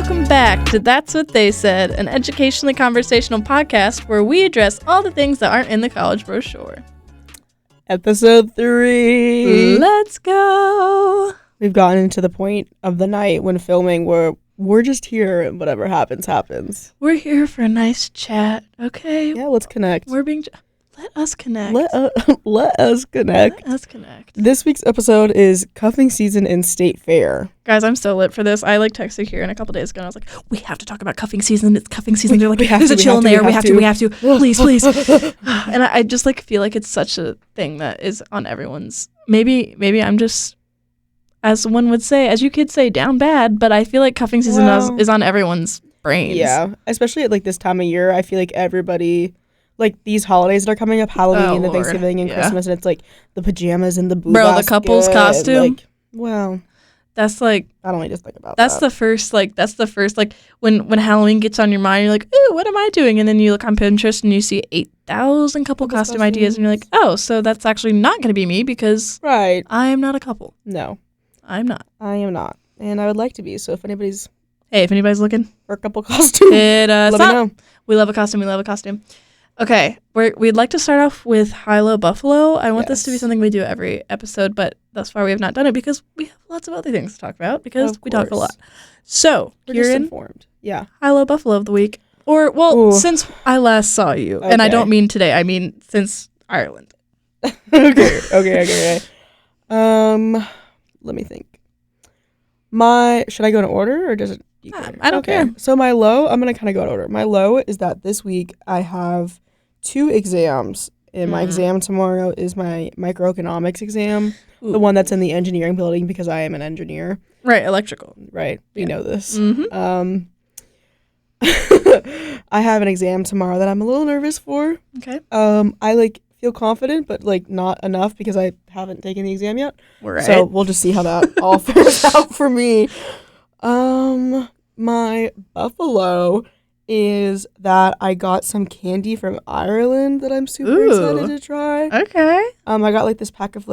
Welcome back to That's What They Said, an educationally conversational podcast where we address all the things that aren't in the college brochure. Episode 3. Let's go. We've gotten into the point of the night when filming where we're just here and whatever happens, happens. We're here for a nice chat, okay? Yeah, let's connect. Let us connect. Let us connect. Let us connect. This week's episode is cuffing season in State Fair. Guys, I'm so lit for this. I texted Kieran a couple days ago and I was like, we have to talk about cuffing season. It's cuffing season. They're like, there's a chill in there. We have to. Please. And I just feel like it's such a thing that is on everyone's. Maybe I'm just, as one would say, as you could say, down bad, but I feel like cuffing season is on everyone's brains. Yeah, especially at this time of year. I feel like everybody, these holidays that are coming up, Halloween and Thanksgiving and Christmas, and it's the pajamas and the boo basket. Bro, the couple's costume. That's I don't need to think about that's that. That's the first when Halloween gets on your mind, you're like, ooh, what am I doing? And then you look on Pinterest and you see 8,000 couple costume ideas and you're like, oh, so that's actually not going to be me because I am not a couple. No. I'm not. I am not. And I would like to be. So if anybody's looking for a couple costume, let me know. We love a costume. Okay, we'd like to start off with High-Low Buffalo. I want this to be something we do every episode, but thus far we have not done it because we have lots of other things to talk about because we talk a lot. So, we're Kieran, just informed. Yeah. High-Low Buffalo of the week. Or, since I last saw you. Okay. And I don't mean today. I mean since Ireland. Okay. Let me think. Should I go in order or does it? I don't care. So my low, I'm going to kind of go in order. My low is that this week I have 2 exams. And my exam tomorrow is my microeconomics exam. Ooh. The one that's in the engineering building because I am an engineer. Right, electrical. Right, you know this. Mm-hmm. I have an exam tomorrow that I'm a little nervous for. Okay. I feel confident, but not enough because I haven't taken the exam yet. Right. So we'll just see how that all fares out for me. My buffalo is that I got some candy from Ireland that I'm super excited to try. Okay. I got this pack of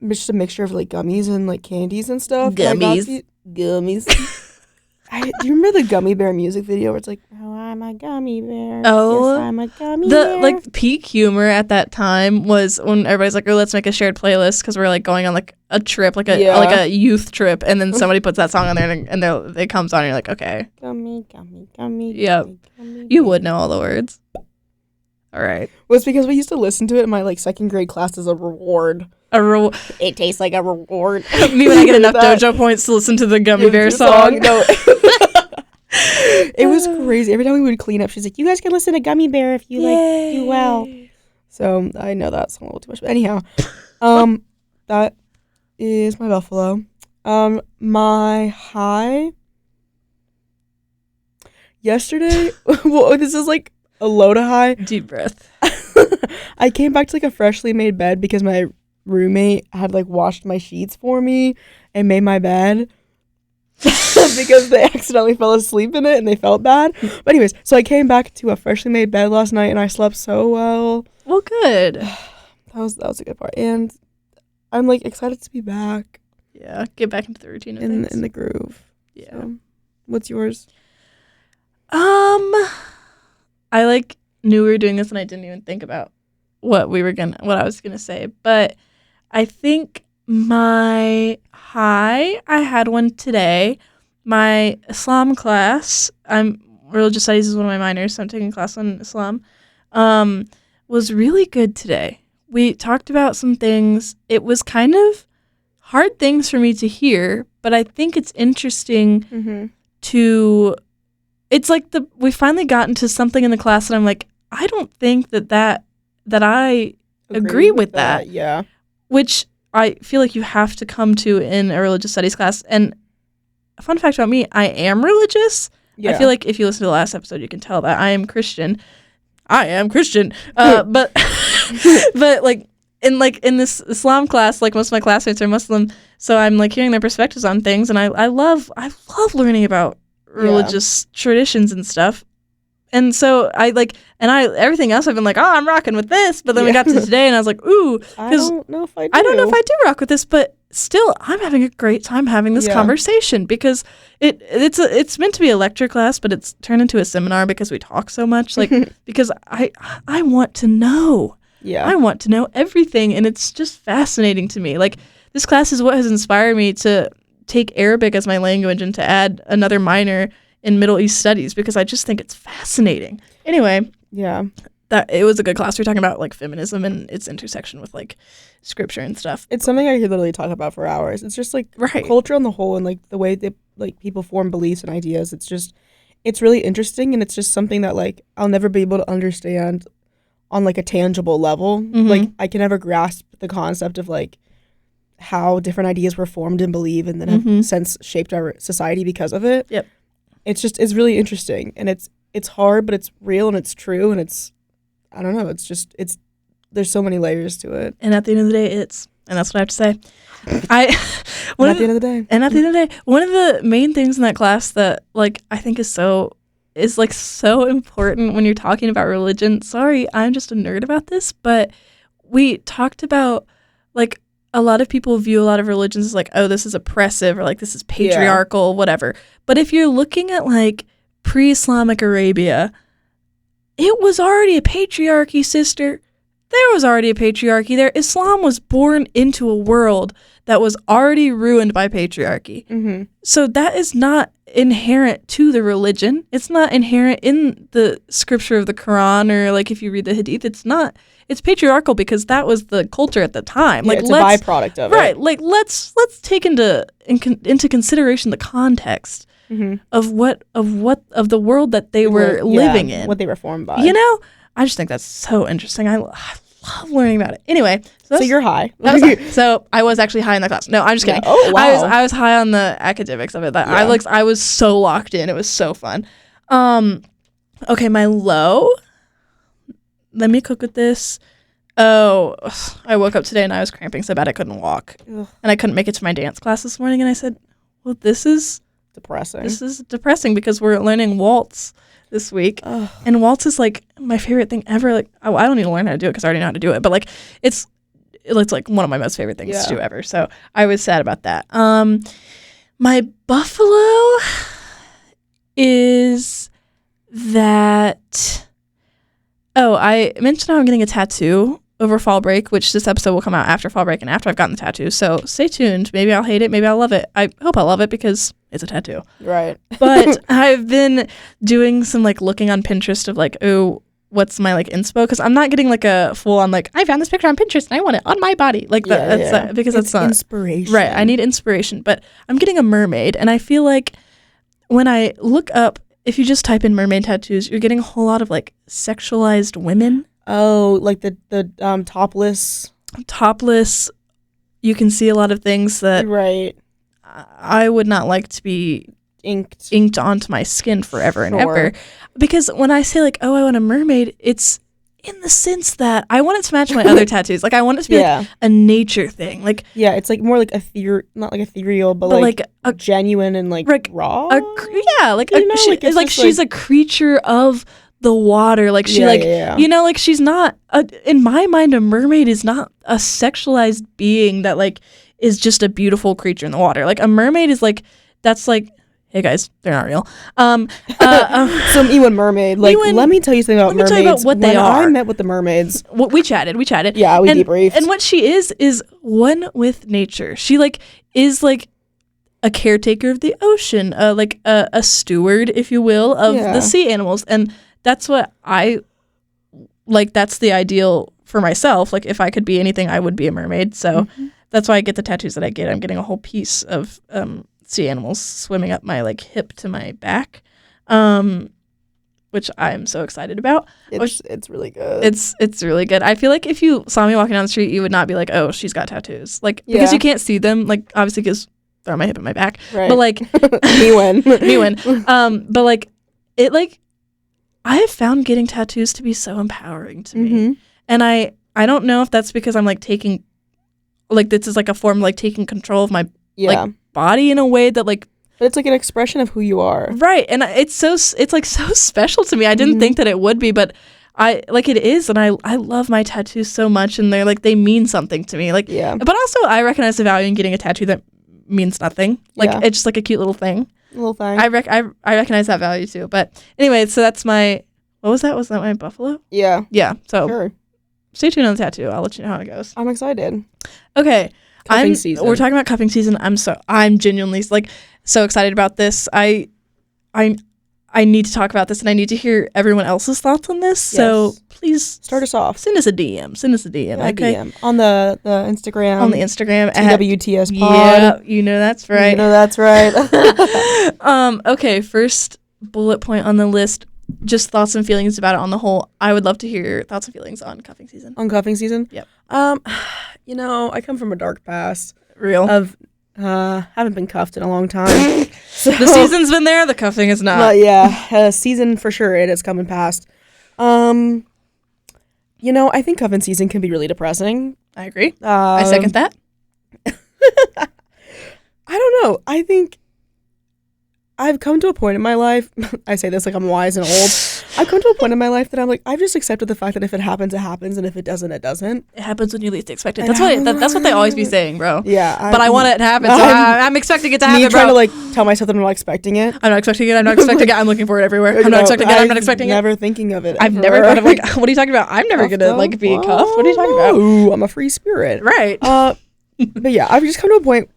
just a mixture of gummies and candies and stuff. Gummies. Do you remember the Gummy Bear music video where it's oh, I'm a gummy bear. Oh, yes, I'm a gummy bear. The peak humor at that time was when everybody's oh, let's make a shared playlist because we're going on a trip, a youth trip, and then somebody puts that song on there and it comes on and you're like, okay. Gummy. Yep. You would know all the words. All right. Well, it's because we used to listen to it in my second grade class as a reward. It tastes like a reward. Me when I get enough dojo points to listen to the Gummy Bear song. No. It was crazy. Every time we would clean up, she's like, you guys can listen to Gummy Bear if you do well. So I know that song a little too much. But anyhow, that is my buffalo. My high. Yesterday, well, this is a low to high. Deep breath. I came back to a freshly made bed because my roommate had washed my sheets for me and made my bed because they accidentally fell asleep in it and they felt bad. But anyways, so I came back to a freshly made bed last night and I slept so well. Well, good. That was a good part. And I'm excited to be back. Yeah, get back into the routine of things. In the groove. Yeah. So, what's yours? I knew we were doing this and I didn't even think about what I was gonna say, but I think my high, I had one today. My Islam class, religious studies is one of my minors, so I'm taking a class on Islam, was really good today. We talked about some things. It was kind of hard things for me to hear, but I think it's interesting to, it's we finally got into something in the class and I'm I don't think that I agree with that. Yeah. Which I feel you have to come to in a religious studies class. And a fun fact about me, I am religious. Yeah. I feel if you listen to the last episode, you can tell that I am Christian. But in this Islam class, most of my classmates are Muslim, so I'm hearing their perspectives on things, and I love learning about religious traditions and stuff. And so everything else I've been I'm rocking with this, but then we got to today and I was ooh, I don't know if I do. I don't know if I do rock with this, but still, I'm having a great time having this conversation because it's meant to be a lecture class, but it's turned into a seminar because we talk so much. Like, because I want to know. Yeah. I want to know everything, and it's just fascinating to me. Like, this class is what has inspired me to take Arabic as my language and to add another minor in Middle East Studies because I just think it's fascinating. Anyway. Yeah. That it was a good class. We were talking about like feminism and its intersection with like scripture and stuff. It's something I could literally talk about for hours. It's just like culture on the whole and like the way that like people form beliefs and ideas. It's really interesting, and it's just something that like I'll never be able to understand on like a tangible level. Like I can never grasp the concept of like how different ideas were formed and believed and then have since shaped our society because of it. Yep. It's really interesting, and it's hard, but it's real and it's true, and I don't know. There's so many layers to it. And at the end of the day, and that's what I have to say. At the end of the day, one of the main things in that class that like I think is so important when you're talking about religion. Sorry, I'm just a nerd about this, but we talked about like a lot of people view a lot of religions as like, oh, this is oppressive or like this is patriarchal, whatever. But if you're looking at like pre-Islamic Arabia, it was already a patriarchy, sister. There was already a patriarchy there. Islam was born into a world that was already ruined by patriarchy. Mm-hmm. So that is not inherent to the religion. It's not inherent in the scripture of the Quran or like if you read the Hadith. It's patriarchal because that was the culture at the time. Yeah, like it's a byproduct of it. Right. Like let's take into consideration the context. Mm-hmm. of the world that they were living in, what they were formed by. You know, I just think that's so interesting. I love learning about it. Anyway, so you're high. So I was actually high in that class. No, I'm just kidding. Oh wow. I was high on the academics of it. I was so locked in. It was so fun. Okay, my low. Let me cook with this. Oh, I woke up today and I was cramping so bad I couldn't walk, and I couldn't make it to my dance class this morning. And I said, "Well, this is depressing. This is depressing because we're learning waltz this week, and waltz is like my favorite thing ever. Like, I don't need to learn how to do it because I already know how to do it. But like, it's like one of my most favorite things to do ever. So I was sad about that. My buffalo is that. Oh, I mentioned how I'm getting a tattoo over fall break, which this episode will come out after fall break and after I've gotten the tattoo. So stay tuned. Maybe I'll hate it. Maybe I'll love it. I hope I'll love it because it's a tattoo. Right. But I've been doing some like looking on Pinterest of like, oh, what's my like inspo? Because I'm not getting like a full on like, I found this picture on Pinterest and I want it on my body. Like because that's not inspiration. Right. I need inspiration. But I'm getting a mermaid, and I feel like when I look up, if you just type in mermaid tattoos, you're getting a whole lot of like sexualized women. Oh, like the topless. Topless. You can see a lot of things that I would not like to be inked onto my skin forever and ever. Because when I say like, oh, I want a mermaid, it's in the sense that I want it to match my other tattoos. Like I want it to be like a nature thing. Like it's like more like not like ethereal, but like a genuine and like raw. She's a creature of the water. Like she you know, like she's not in my mind a mermaid is not a sexualized being that like is just a beautiful creature in the water. Like a mermaid is like that's like, hey guys, they're not real. Some Ewan mermaid. Like let me tell you something about mermaids. Let me tell you about what they are. I met with the mermaids. We chatted. Yeah, we debriefed. And what she is one with nature. She like is like a caretaker of the ocean, like a steward, if you will, of the sea animals. And that's what I like. That's the ideal for myself. Like if I could be anything, I would be a mermaid. So that's why I get the tattoos that I get. I'm getting a whole piece of sea animals swimming up my like hip to my back, which I'm so excited about. It's really good. It's really good. I feel like if you saw me walking down the street, you would not be like, oh, she's got tattoos, like because you can't see them. Like obviously because they're on my hip and my back, right. But like me when. But like it like I have found getting tattoos to be so empowering to me, and I don't know if that's because I'm like taking like this is like a form of like taking control of my like body in a way that like, but it's like an expression of who you are, right? And it's like so special to me. I didn't think that it would be, but I like it is, and I love my tattoos so much, and they mean something to me. Like, Yeah. But also, I recognize the value in getting a tattoo that means nothing. Like, it's just like a cute little thing. Little thing. I recognize that value too. But anyway, so that's my. What was that? Was that my buffalo? Yeah. Yeah. So Sure. stay tuned on the tattoo. I'll let you know how it goes. I'm excited. Okay. Cuffing season. We're talking about cuffing season. I'm genuinely like so excited about this. I need to talk about this, and I need to hear everyone else's thoughts on this. Yes. So please start us off. Send us a DM. Yeah, okay. DM. On the Instagram. On the Instagram. TWTS pod. Yeah, you know that's right. Okay, first bullet point on the list, just thoughts and feelings about it on the whole. I would love to hear your thoughts and feelings on cuffing season. On cuffing season? Yep. I come from a dark past. Real. Of haven't been cuffed in a long time. So, the season's been there, the cuffing is not. Yeah, season for sure it is coming past. I think cuffing season can be really depressing. I agree. I second that. I don't know. I think I've come to a point in my life, I say this like I'm wise and old. I've come to a point in my life that I'm like, I've just accepted the fact that if it happens, it happens, and if it doesn't, it doesn't. It happens when you least expect it. That's what they always be saying, bro. Yeah. But I want it to happen, so I'm expecting it to happen, me trying to tell myself that I'm not expecting it. I'm not expecting it. I'm looking for it everywhere. I'm not expecting it. I'm not expecting it. Never thinking of it. I've never thought of what are you talking about? I'm never going to be cuffed. What are you talking about? Ooh, I'm a free spirit. Right. But yeah, I've just come to a point.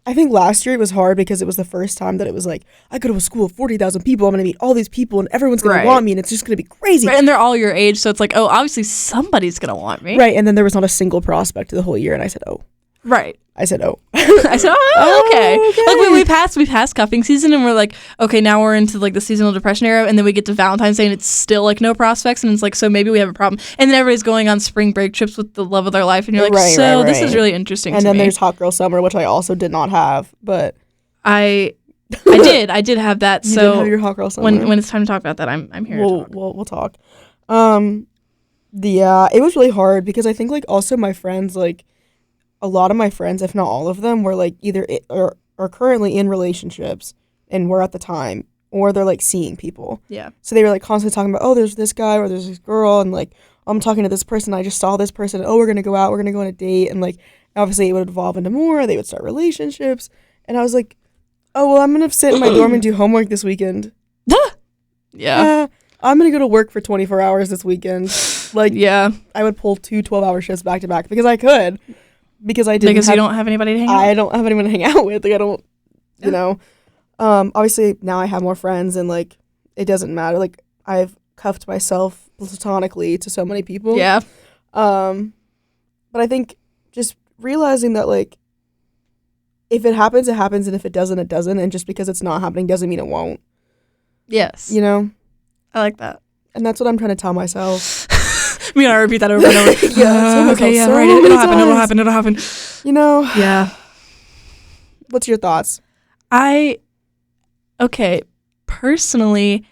I think last year it was hard because it was the first time that it was like, I go to a school of 40,000 people, I'm going to meet all these people and everyone's going to want me and it's just going to be crazy. Right, and they're all your age, so it's like, oh, obviously somebody's going to want me. Right, and then there was not a single prospect the whole year and I said, oh. Right. I said, oh. I said, oh, okay. Like we passed cuffing season and we're like, okay, now we're into like the seasonal depression era, and then we get to Valentine's Day and it's still like no prospects, and it's like, so maybe we have a problem. And then everybody's going on spring break trips with the love of their life, and you're like, right. This is really interesting. And then me. There's Hot Girl Summer, which I also did not have, but I did have that. You so did have your Hot Girl Summer. When it's time to talk about that, I'm here. We'll talk. It was really hard because I think like also my friends, like a lot of my friends, if not all of them, were like either or are currently in relationships and were at the time, or they're like seeing people. Yeah. So they were like constantly talking about, oh, there's this guy or there's this girl, and like I'm talking to this person, I just saw this person, oh, we're gonna go out, we're gonna go on a date, and like obviously it would evolve into more, they would start relationships, and I was like, oh well, I'm gonna sit in my dorm and do homework this weekend. Yeah. I'm gonna go to work for 24 hours this weekend. Like, yeah, I would pull 2 12-hour shifts back to back because I could. Because I didn't. Because you don't have anybody to hang out with. I don't have anyone to hang out with. Like, I don't, you know. Obviously, now I have more friends, and, like, it doesn't matter. Like, I've cuffed myself platonically to so many people. Yeah. But I think just realizing that, like, if it happens, it happens, and if it doesn't, it doesn't. And just because it's not happening doesn't mean it won't. Yes. You know? I like that. And that's what I'm trying to tell myself. Me and I repeat that over and over. Okay, yeah, so right. It'll happen. You know? Yeah. What's your thoughts? Personally,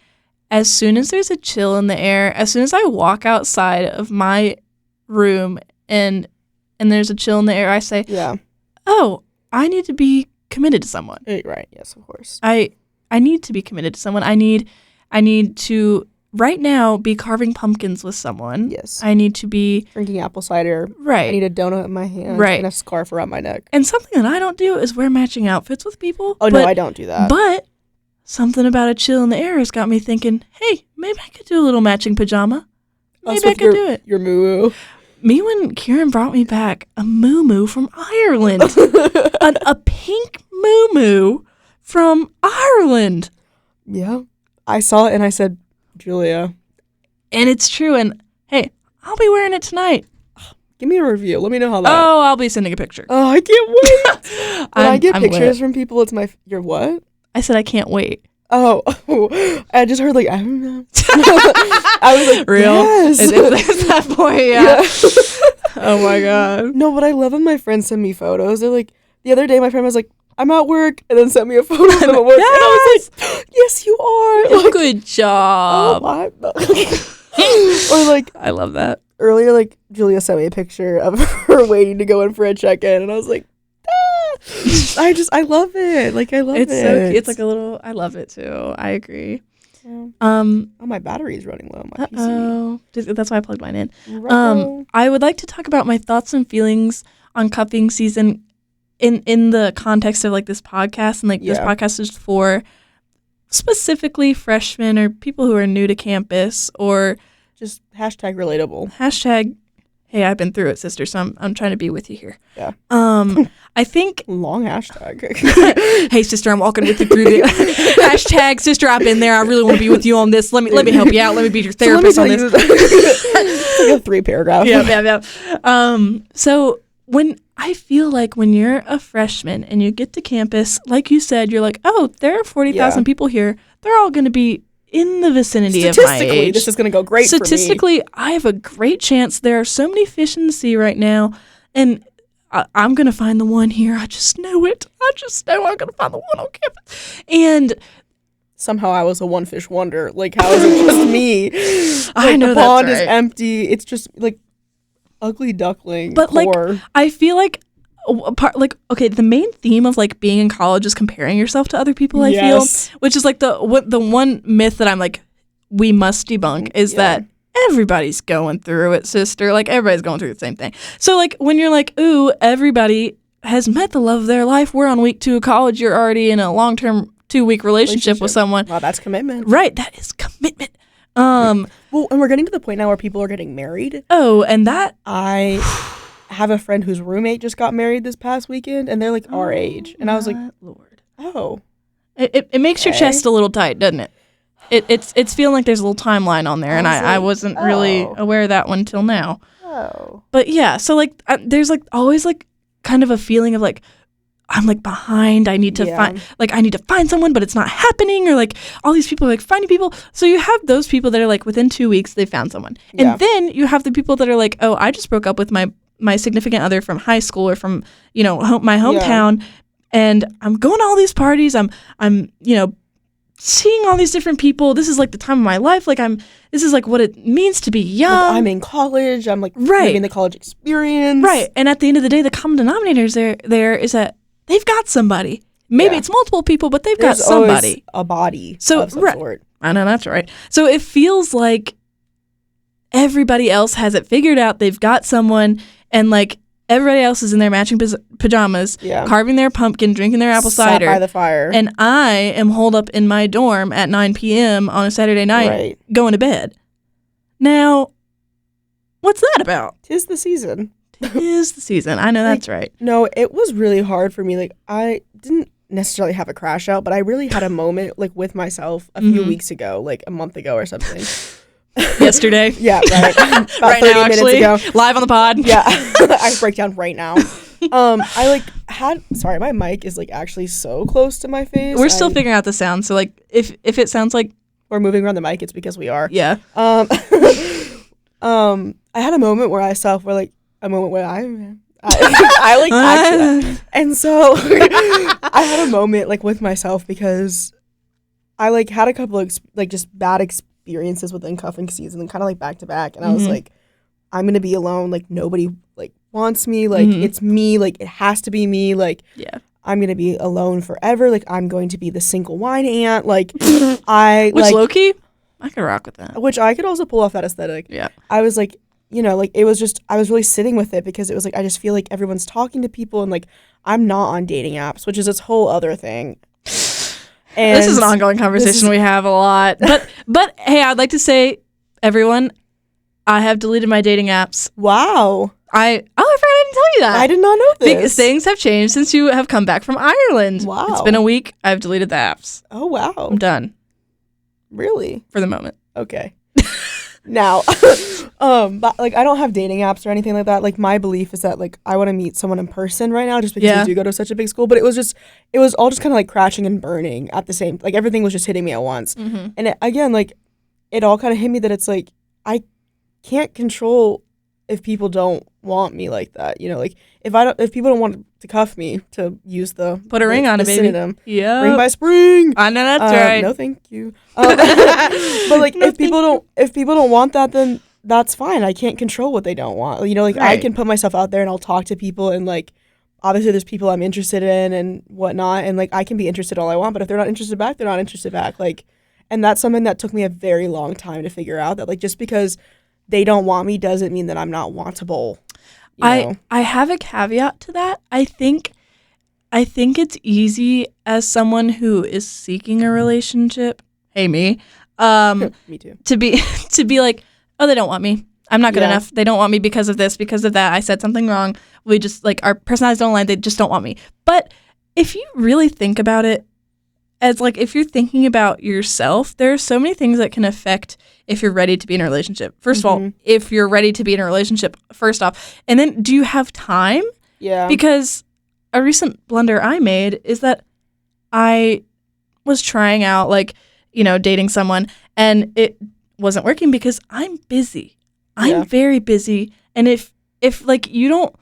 as soon as there's a chill in the air, as soon as I walk outside of my room and there's a chill in the air, I say, yeah, oh, I need to be committed to someone. Right, yes, of course. I need to be committed to someone. I need to right now be carving pumpkins with someone. Yes. I need to be drinking apple cider. Right. I need a donut in my hand. Right. And a scarf around my neck. And something that I don't do is wear matching outfits with people. Oh, no, I don't do that. But something about a chill in the air has got me thinking, hey, maybe I could do a little matching pajama. Maybe I could do it. Your moo-moo. Me when Kieran brought me back a moo-moo from Ireland. a pink moo-moo from Ireland. Yeah. I saw it and I said, Julia. And it's true. And hey, I'll be wearing it tonight. Give me a review. Let me know how that. Oh, I'll be sending a picture. Oh, I can't wait. When I get pictures from people, it's your what? I said I can't wait. Oh, I just heard like, I don't know. I was like, real? Yes. It's that point, yeah. Oh my God. No, but I love when my friends send me photos. They're like, the other day my friend was like, I'm at work, and then sent me a photo of them at work, yes! And I was like, yes, you are. Like, good job. Or like, I love that. Earlier, like, Julia sent me a picture of her waiting to go in for a check-in, and I was like, I love it. Like, I love it. It's so cute. It's like a little, I love it too. I agree. Oh, my battery's running low on my PC. Uh-oh. That's why I plugged mine in. Ruh-roh. I would like to talk about my thoughts and feelings on cuffing season in the context of like this podcast, and like this podcast is for specifically freshmen or people who are new to campus, or just hashtag relatable. Hashtag, hey, I've been through it, sister, so I'm trying to be with you here. Yeah. I think long hashtag. Hey, sister, I'm walking with you through the hashtag, sister, I've been there. I really want to be with you on this. Let me help you out. Let me be your therapist on this. It's like a 3-paragraph. Yeah. So when I feel like when you're a freshman and you get to campus, like you said, you're like, oh, there are 40,000 people here. They're all going to be in the vicinity of my age. This is going to go great for me. Statistically, I have a great chance. There are so many fish in the sea right now, and I'm going to find the one here. I just know it. I just know I'm going to find the one on campus. And somehow I was a one-fish wonder. Like, how is it just me? I know the that's pond is right. empty. It's just, like, ugly duckling. But, poor. like, I feel like, okay, the main theme of, like, being in college is comparing yourself to other people, I feel. Which is, like, the one myth that I'm, like, we must debunk is that everybody's going through it, sister. Like, everybody's going through the same thing. So, like, when you're like, ooh, everybody has met the love of their life. We're on week 2 of college. You're already in a long-term 2-week relationship with someone. Wow, that's commitment. Right, that is commitment. Well, and we're getting to the point now where people are getting married. Oh, and that... I have a friend whose roommate just got married this past weekend, and they're, like, our age. And I was like, Lord. Oh. It makes your chest a little tight, doesn't it? It's feeling like there's a little timeline on there, and I wasn't really aware of that one till now. Oh. But yeah, so like there's like always like kind of a feeling of like I'm like behind. I need to find someone, but it's not happening, or like all these people are like finding people. So you have those people that are like within 2 weeks they found someone, and then you have the people that are like, oh, I just broke up with my significant other from high school or from my hometown, and I'm going to all these parties. I'm seeing all these different people. This is like the time of my life. Like this is like what it means to be young. Like, I'm in college. I'm like living the college experience. Right. And at the end of the day, the common denominator is there is that they've got somebody. Maybe it's multiple people, but they've got somebody. A body of some sort. I know, that's right. So it feels like everybody else has it figured out. They've got someone, and like everybody else is in their matching pajamas, carving their pumpkin, drinking their apple cider. Sat by the fire. And I am holed up in my dorm at 9 p.m. on a Saturday night going to bed. Now, what's that about? 'Tis the season. 'Tis the season. I know that's right. No, it was really hard for me. Like, I didn't necessarily have a crash out, but I really had a moment like with myself a few weeks ago, like a month ago or something. Yesterday. Yeah, right. About right 30 now, actually. minutes ago. Live on the pod. Yeah. I break down right now. Sorry, my mic is like actually so close to my face. We're still figuring out the sound, so like if it sounds like we're moving around the mic, it's because we are. Yeah. I had a moment where and so I had a moment like with myself because I like had a couple of just bad experiences within cuffing season and kind of like back to back, and I was like, I'm gonna be alone, like nobody like wants me, like it's me, like it has to be me, like I'm gonna be alone forever, like I'm going to be the single wine aunt, like low-key I could rock with that, which I could also pull off that aesthetic. I was like, like it was just I was really sitting with it because it was like I just feel like everyone's talking to people and like I'm not on dating apps, which is this whole other thing. And this is an ongoing conversation we have a lot. But hey, I'd like to say, everyone, I have deleted my dating apps. Wow. I forgot I didn't tell you that. I did not know this. Things have changed since you have come back from Ireland. Wow. It's been a week. I've deleted the apps. Oh, wow. I'm done. Really? For the moment. Okay. Now, but like I don't have dating apps or anything like that. Like my belief is that like I want to meet someone in person right now, just because we do go to such a big school. But it was all just kind of like crashing and burning at the same. Like everything was just hitting me at once. And again, like it all kind of hit me that it's like I can't control if people don't want me like that. Like if people don't want to cuff me, to use the put a ring on it, baby. Synonym. Yeah. Ring by spring. I know that's right. No, thank you. But like if people don't want that, then that's fine. I can't control what they don't want. I can put myself out there and I'll talk to people, and like obviously there's people I'm interested in and whatnot, and like I can be interested all I want, but if they're not interested back, they're not interested back. Like, And that's something that took me a very long time to figure out, that like just because they don't want me doesn't mean that I'm not wantable. I have a caveat to that. I think it's easy as someone who is seeking a relationship. Hey, me. Me too. To be like, oh, they don't want me. I'm not good enough. They don't want me because of this, because of that. I said something wrong. We just, like, our personalities don't align. They just don't want me. But if you really think about it, as, like, if you're thinking about yourself, there are so many things that can affect if you're ready to be in a relationship. First of all, if you're ready to be in a relationship, first off. And then, do you have time? Yeah. Because a recent blunder I made is that I was trying out, like, you know, dating someone, and it wasn't working because I'm busy. I'm very busy. And if like you don't,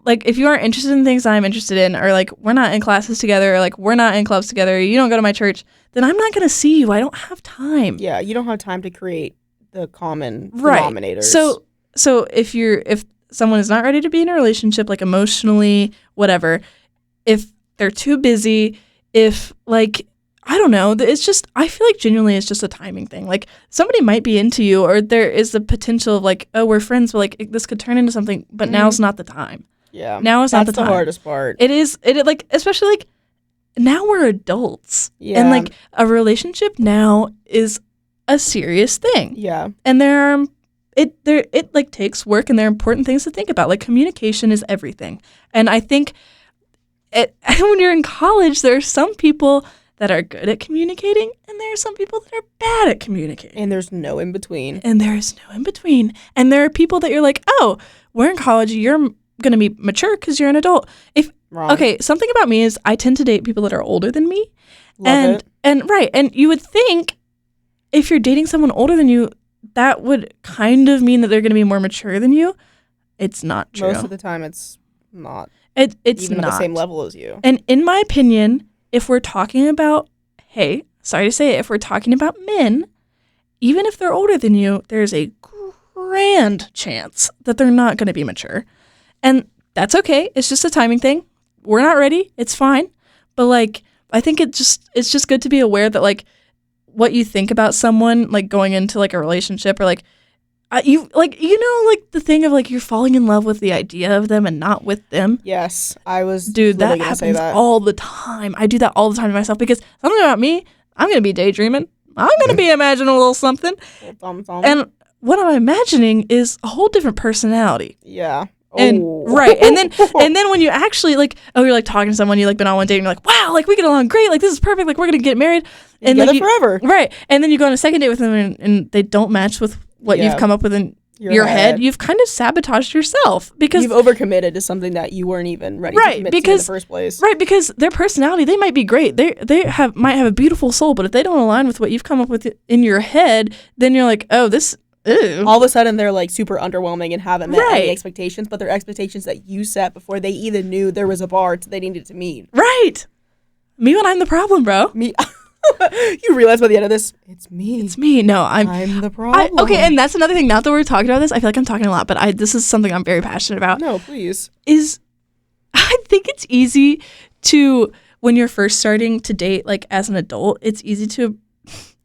like if you aren't interested in things I'm interested in, or like we're not in classes together, or like we're not in clubs together, you don't go to my church, then I'm not going to see you. I don't have time. Yeah, you don't have time to create the common denominators. So if someone is not ready to be in a relationship, like emotionally, whatever, if they're too busy, if like, I don't know. It's just, I feel like genuinely it's just a timing thing. Like somebody might be into you, or there is the potential of like, oh, we're friends, but like this could turn into something, but now's not the time. Yeah. Now is not the time. That's the hardest part. It is, like, especially like now we're adults. Yeah. And like a relationship now is a serious thing. Yeah. And it like takes work, and there are important things to think about. Like communication is everything. And I think when you're in college, there are some people that are good at communicating, and there are some people that are bad at communicating. And there's no in between. And there is no in between. And there are people that you're like, oh, we're in college, you're going to be mature because you're an adult. Wrong. Okay, something about me is I tend to date people that are older than me. Love it. And right, and you would think if you're dating someone older than you, that would kind of mean that they're going to be more mature than you. It's not true. Most of the time, it's not. It's even not at the same level as you. And in my opinion, if we're talking about, hey, sorry to say it, if we're talking about men, even if they're older than you, there's a grand chance that they're not going to be mature. And that's okay. It's just a timing thing. We're not ready. It's fine. But like, I think it's just good to be aware that like what you think about someone, like going into like a relationship, or like the thing of like you're falling in love with the idea of them and not with them. Yes, I was. Dude, that happens all the time. I do that all the time to myself because something about me, I'm gonna be daydreaming. I'm gonna be imagining a little something, and what I'm imagining is a whole different personality. Yeah. And right, and then when you actually like, oh, you're like talking to someone, you like been on one date, and you're like, wow, like we get along great, like this is perfect, like we're gonna get married, and together forever, right? And then you go on a second date with them, and they don't match with what you've come up with in your head. You've kind of sabotaged yourself because you've overcommitted to something that you weren't even ready to commit to in the first place. Right, because their personality, they might be great, they might have a beautiful soul, but if they don't align with what you've come up with in your head, then you're like, oh, this. Ew. All of a sudden, they're like super underwhelming and haven't met any expectations, but they're expectations that you set before they even knew there was a bar they needed to meet. Right. Me when I'm the problem, bro. Me. You realize by the end of this, it's me. It's me. No, I'm the problem. Okay, and that's another thing. Not that we're talking about this, I feel like I'm talking a lot, but this is something I'm very passionate about. No, please. I think it's easy to, when you're first starting to date, like as an adult, it's easy to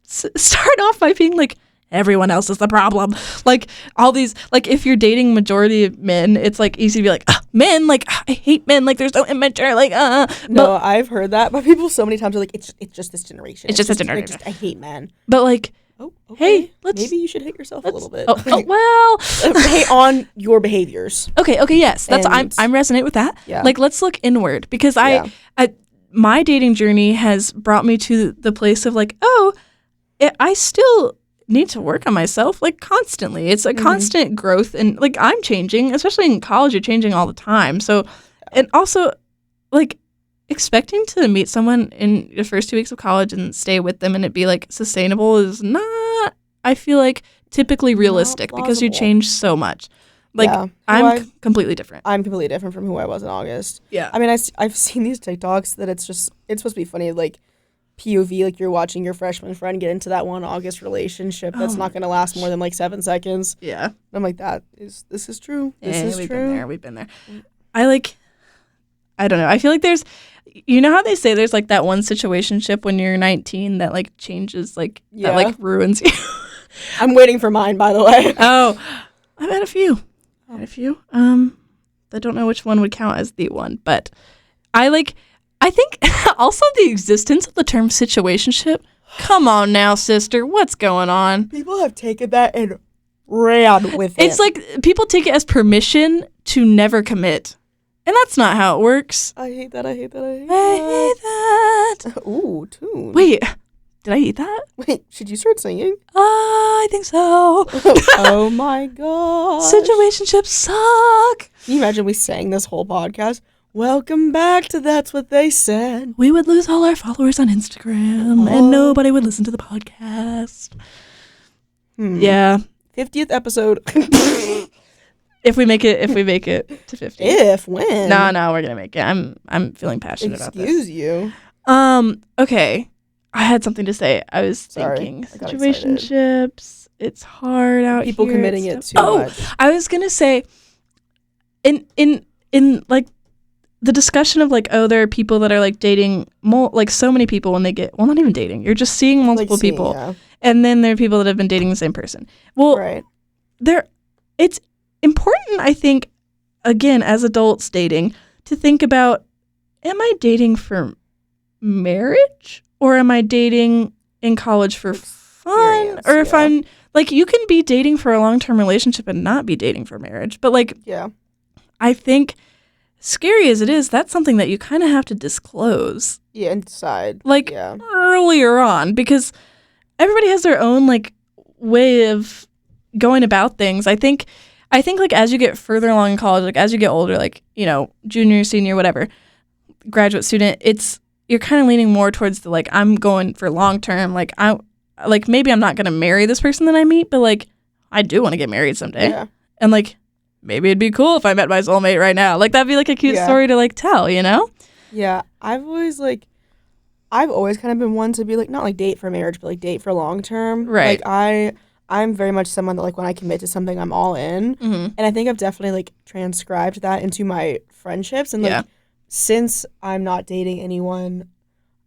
start off by being like, everyone else is the problem. Like all these, like if you're dating majority of men, it's like easy to be like, men, like I hate men, like there's no immature, like No, I've heard that, but people so many times are like, it's just this generation. It's just this generation. I hate men. But like, okay. Hey, maybe you should hate yourself a little bit. Well, hate on your behaviors. Okay, yes, that's I'm resonate with that. Yeah. Like let's look inward because my dating journey has brought me to the place of like, I still need to work on myself like constantly. It's a constant growth, and like I'm changing, especially in college, you're changing all the time. So, and also like expecting to meet someone in the first 2 weeks of college and stay with them and it be like sustainable is not, I feel like, typically realistic because you change so much. Like I'm completely different. I'm completely different from who I was in August. Yeah. I mean, I've seen these TikToks that it's supposed to be funny, like POV, like you're watching your freshman friend get into that one August relationship that's not going to last more than like 7 seconds. Yeah. And I'm like, this is true. This is we've true. We've been there. I don't know. I feel like there's, you know how they say there's like that one situationship when you're 19 that like changes, like that like ruins you. I'm waiting for mine, by the way. Oh, I've had a few. I don't know which one would count as the one, but I think also the existence of the term situationship. Come on now, sister. What's going on? People have taken that and ran with it. It's like people take it as permission to never commit. And that's not how it works. I hate that. I hate that. Ooh, tune. Wait, did I eat that? Wait, should you start singing? I think so. Oh my god. Situationships suck. Can you imagine we sang this whole podcast? Welcome back to That's What They Said. We would lose all our followers on Instagram and nobody would listen to the podcast. Yeah. 50th episode. If we make it to 50. When? No, we're gonna make it. I'm feeling passionate about this. Excuse you. Okay. I had something to say. I was thinking situationships. It's hard out People here. Committing it too much. I was gonna say in like the discussion of like, oh, there are people that are like dating like so many people when they get, well, not even dating. You're just seeing multiple people. Yeah. And then there are people that have been dating the same person. Well, right. It's important, I think, again, as adults dating, to think about, am I dating for marriage or am I dating in college for fun? Or if I'm, like, you can be dating for a long-term relationship and not be dating for marriage. But, like, I think, scary as it is, that's something that you kind of have to disclose. Yeah, and decide. Like, earlier on, because everybody has their own, like, way of going about things. I think like as you get further along in college, like as you get older, like, you know, junior, senior, whatever, graduate student, you're kind of leaning more towards the, like, I'm going for long term. Like, maybe I'm not going to marry this person that I meet, but like, I do want to get married someday. Yeah. And like, maybe it'd be cool if I met my soulmate right now. Like, that'd be like a cute story to like tell, you know? Yeah. I've always kind of been one to be like, not like date for marriage, but like date for long term. Right. Like I'm very much someone that, like, when I commit to something, I'm all in. Mm-hmm. And I think I've definitely, like, transcribed that into my friendships. And, like, since I'm not dating anyone,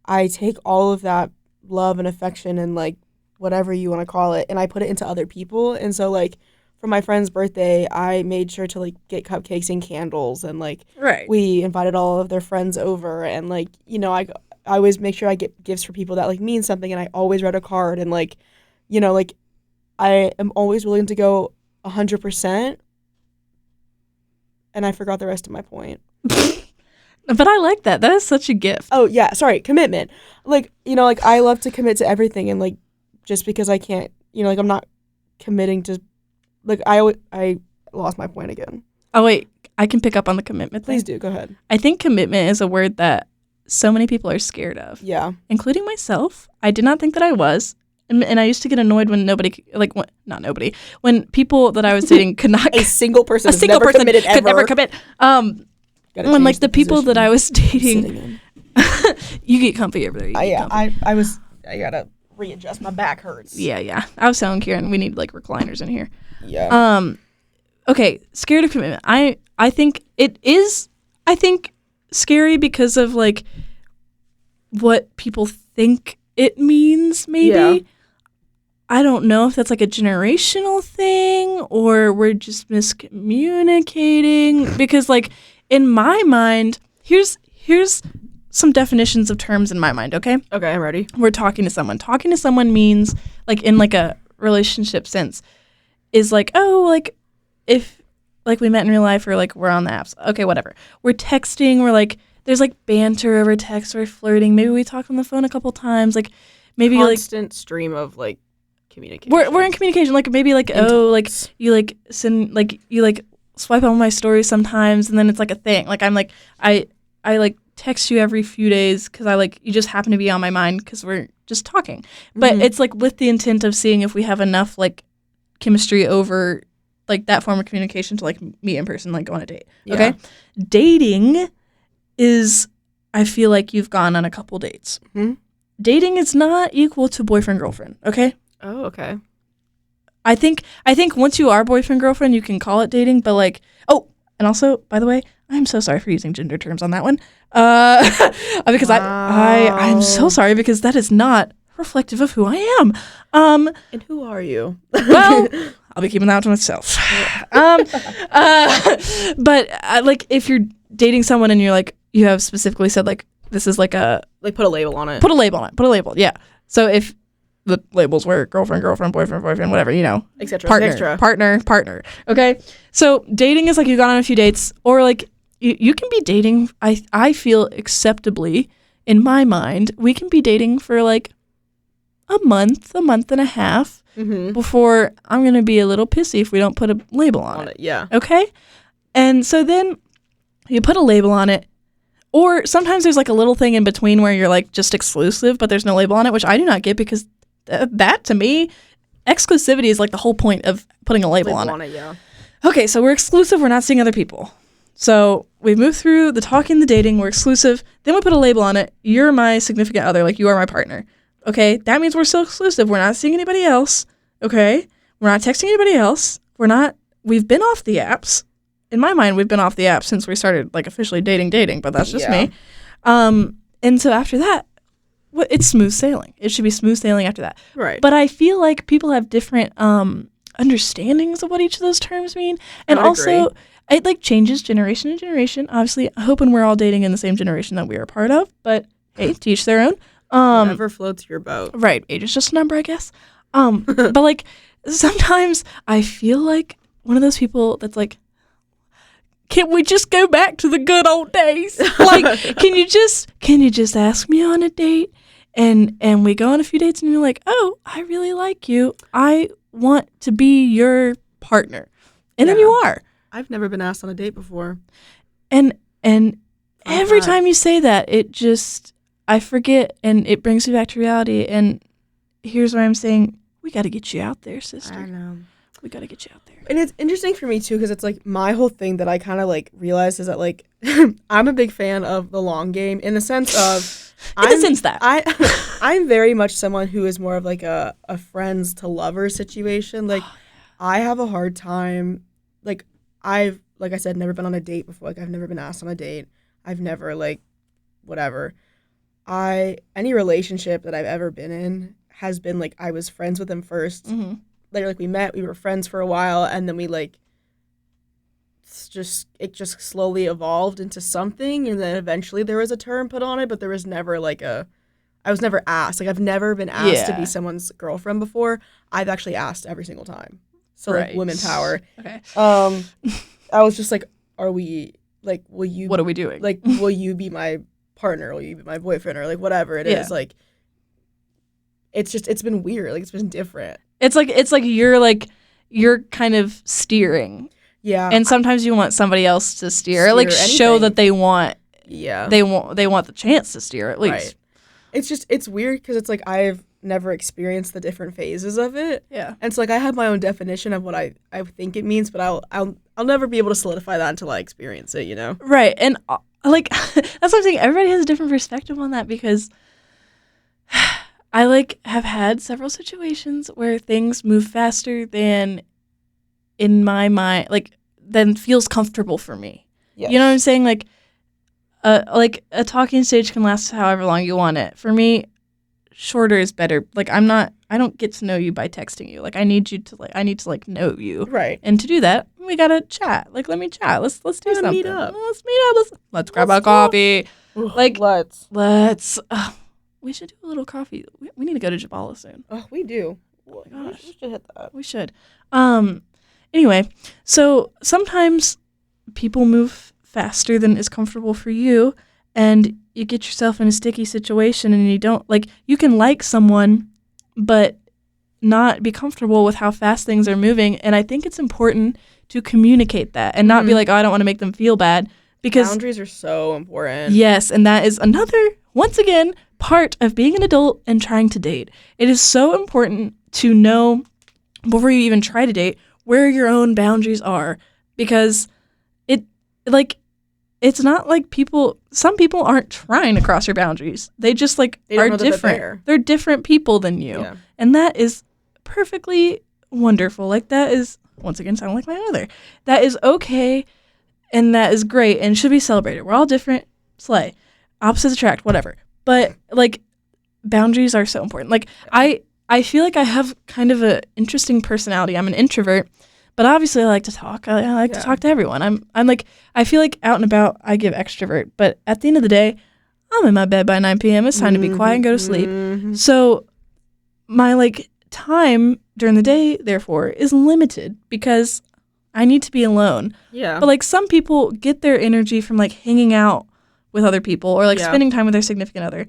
I take all of that love and affection and, like, whatever you want to call it, and I put it into other people. And so, like, for my friend's birthday, I made sure to, like, get cupcakes and candles. And, like, we invited all of their friends over. And, like, you know, I always make sure I get gifts for people that, like, mean something. And I always write a card. And, like, you know, like, I am always willing to go 100%, and I forgot the rest of my point. But I like that. That is such a gift. Oh, yeah. Sorry. Commitment. Like, you know, like, I love to commit to everything, and, like, just because I can't, you know, like, I'm not committing to, like, I lost my point again. Oh, wait. I can pick up on the commitment thing. Please do. Go ahead. I think commitment is a word that so many people are scared of. Yeah. Including myself. I did not think that I was. And I used to get annoyed when when people that I was dating could not a single person could never commit. When like the people that I was dating, you get comfy over there. I gotta readjust. My back hurts. Yeah. I was telling Kieran we need like recliners in here. Yeah. Okay, scared of commitment. I think it is. I think scary because of like what people think it means. Maybe. Yeah. I don't know if that's like a generational thing or we're just miscommunicating because like in my mind, here's some definitions of terms in my mind, okay? Okay, I'm ready. We're talking to someone. Talking to someone means like in like a relationship sense is like, oh, like if like we met in real life or like we're on the apps. Okay, whatever. We're texting, we're like there's like banter over text, we're flirting. Maybe we talk on the phone a couple times, like maybe constant stream of like communication. We're in communication, like maybe like like you like send like you like swipe on my stories sometimes, and then it's like a thing. Like I'm like I like text you every few days because I like you just happen to be on my mind because we're just talking. But it's like with the intent of seeing if we have enough like chemistry over like that form of communication to like meet in person, like go on a date. Yeah. Okay, dating is I feel like you've gone on a couple dates. Mm-hmm. Dating is not equal to boyfriend girlfriend. Okay. Oh, okay. I think once you are boyfriend girlfriend, you can call it dating, but like, oh, and also, by the way, I'm so sorry for using gender terms on that one. Because Wow. I'm so sorry because that is not reflective of who I am. And who are you? Well, I'll be keeping that to myself. But like if you're dating someone and you're like, you have specifically said like, this is like a, like put a label on it. put a label on it, put a label. Yeah. So if the labels were girlfriend, boyfriend, whatever, you know, Etc. partner. Okay. So dating is like you got on a few dates, or like you can be dating. I feel acceptably in my mind, we can be dating for like a month and a half before I'm going to be a little pissy if we don't put a label on it. Yeah. Okay. And so then you put a label on it. Or sometimes there's like a little thing in between where you're like just exclusive, but there's no label on it, which I do not get because that to me, exclusivity is like the whole point of putting a label on it. Yeah. Okay, so we're exclusive. We're not seeing other people. So we move through the talking, the dating. We're exclusive. Then we put a label on it. You're my significant other. Like you are my partner. Okay, that means we're still exclusive. We're not seeing anybody else. Okay, we're not texting anybody else. We've been off the apps. In my mind, we've been off the app since we started like officially dating, but that's just me. And so after that, it's smooth sailing. It should be smooth sailing after that. Right. But I feel like people have different understandings of what each of those terms mean. And also, it like changes generation to generation. Obviously, hoping we're all dating in the same generation that we are a part of, but hey, to each their own. Whatever floats your boat. Right. Age is just a number, I guess. But like sometimes I feel like one of those people that's like, can we just go back to the good old days? Like, can you just ask me on a date? And we go on a few dates and you're like, oh, I really like you. I want to be your partner. And then you are. I've never been asked on a date before. And every time you say that, I forget and it brings me back to reality. And here's where I'm saying, we got to get you out there, sister. I know. We got to get you out there. And it's interesting for me, too, because it's, like, my whole thing that I kind of, like, realized is that, like, I'm a big fan of the long game in the sense of... I'm very much someone who is more of, like, a friends to lover situation. Like, I have a hard time... Like, like I said, never been on a date before. Like, I've never been asked on a date. I've never, like, whatever. Any relationship that I've ever been in has been, like, I was friends with them first. Mm-hmm. Later, like, we met, we were friends for a while, and then we, like, it just slowly evolved into something, and then eventually there was a term put on it, but there was never, like, I was never asked. Like, I've never been asked to be someone's girlfriend before. I've actually asked every single time. So, like, women power. Okay. I was just like, are we, like, will you... What are we doing? Like, will you be my partner? Will you be my boyfriend? Or, like, whatever it is. Like, it's been weird. Like, it's been different. It's like you're kind of steering. Yeah. And sometimes you want somebody else to steer like anything. show that they want Yeah. they want the chance to steer at least. Right. It's weird because it's like I've never experienced the different phases of it. Yeah. And so like I have my own definition of what I think it means, but I'll never be able to solidify that until I experience it, you know? Right. And like that's what I'm saying. Everybody has a different perspective on that because I like have had several situations where things move faster than in my mind, like than feels comfortable for me. Yes. You know what I'm saying? Like a talking stage can last however long you want it. For me, shorter is better. Like I don't get to know you by texting you. Like I need to know you. Right. And to do that, we gotta chat. Like let me chat. Let's do something. Meet up. Let's meet up. Let's grab a coffee. Like let's. We should do a little coffee. We need to go to Jabala soon. Oh, we do. Oh my gosh. We should hit that. We should. Anyway, so sometimes people move faster than is comfortable for you, and you get yourself in a sticky situation, and you don't you can like someone, but not be comfortable with how fast things are moving. And I think it's important to communicate that and not be like, oh, I don't want to make them feel bad, because boundaries are so important. Yes, and that is another, once again, part of being an adult and trying to date. It is so important to know before you even try to date where your own boundaries are, because it's not like some people aren't trying to cross your boundaries. They just they are know different. They're different people than you. Yeah. And that is perfectly wonderful. Like that is, once again, sounding like my mother. That is okay. and that is great and should be celebrated. We're all different. Slay. Opposites attract, whatever. But, like, boundaries are so important. Like, I feel like I have kind of an interesting personality. I'm an introvert, but obviously I like to talk. I like to talk to everyone. I'm like, I feel like out and about I give extrovert, but at the end of the day, I'm in my bed by 9 p.m. It's time to be quiet and go to sleep. So my, like, time during the day, therefore, is limited because I need to be alone. Yeah. But, like, some people get their energy from, like, hanging out with other people or, like, spending time with their significant other.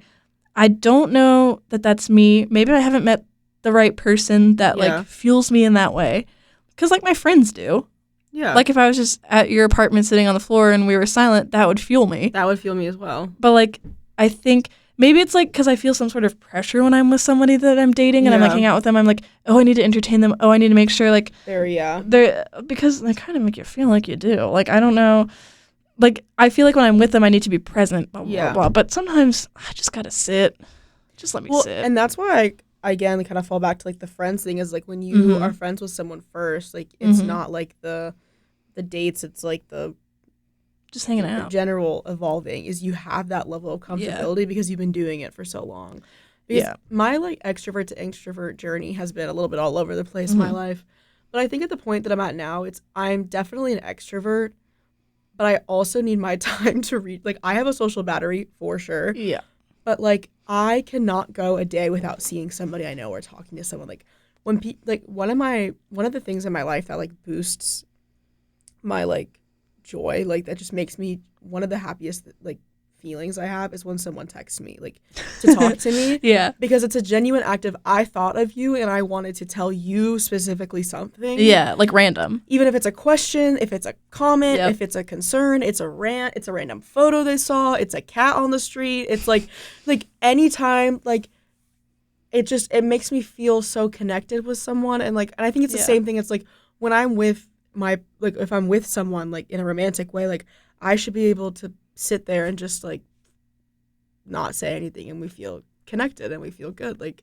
I don't know that that's me. Maybe I haven't met the right person that, like, fuels me in that way. Because, like, my friends do. Yeah. Like, if I was just at your apartment sitting on the floor and we were silent, that would fuel me. That would fuel me as well. But, like, I think maybe it's, like, because I feel some sort of pressure when I'm with somebody that I'm dating and I'm, like, hanging out with them. I'm like, oh, I need to entertain them. Oh, I need to make sure, like, they're because they kind of make you feel like you do. Like, I don't know. Like, I feel like when I'm with them, I need to be present, blah, blah, blah. But sometimes I just got to sit. Just let me sit. And that's why I again, kind of fall back to, like, the friends thing is, like, when you are friends with someone first, like, it's not, like, the dates. It's, like, the just hanging out. General evolving is you have that level of comfortability because you've been doing it for so long. Because my, like, extrovert to introvert journey has been a little bit all over the place in my life. But I think at the point that I'm at now, I'm definitely an extrovert, but I also need my time to read. Like, I have a social battery for sure. Yeah. But, like, I cannot go a day without seeing somebody I know or talking to someone. Like, when one of the things in my life that, like, boosts my, like, joy, like, that just makes me one of the happiest, like, feelings I have is when someone texts me, like, to talk to me. Yeah. Because it's a genuine act of, I thought of you and I wanted to tell you specifically something. Yeah, like random. Even if it's a question, if it's a comment, if it's a concern, it's a rant, it's a random photo they saw, it's a cat on the street. It's like anytime, like, it makes me feel so connected with someone. And, like, and I think it's the same thing. It's like when I'm with if I'm with someone, like, in a romantic way, like, I should be able to sit there and just, like, not say anything and we feel connected and we feel good, like,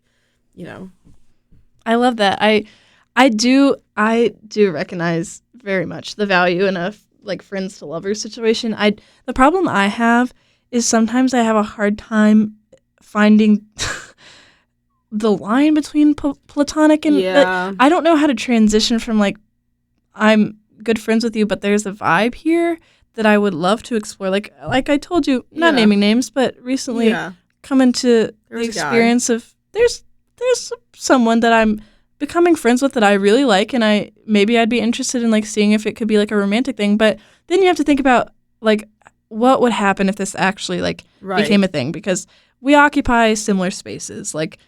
you know. I love that. I do recognize very much the value in a, like, friends to lovers situation. The problem I have is sometimes I have a hard time finding the line between platonic and I don't know how to transition from, like, I'm good friends with you, but there's a vibe here that I would love to explore. Like I told you, not naming names, but recently come into the experience of there's someone that I'm becoming friends with that I really like, and I'd be interested in, like, seeing if it could be, like, a romantic thing. But then you have to think about, like, what would happen if this actually, like, became a thing, because we occupy similar spaces. Like,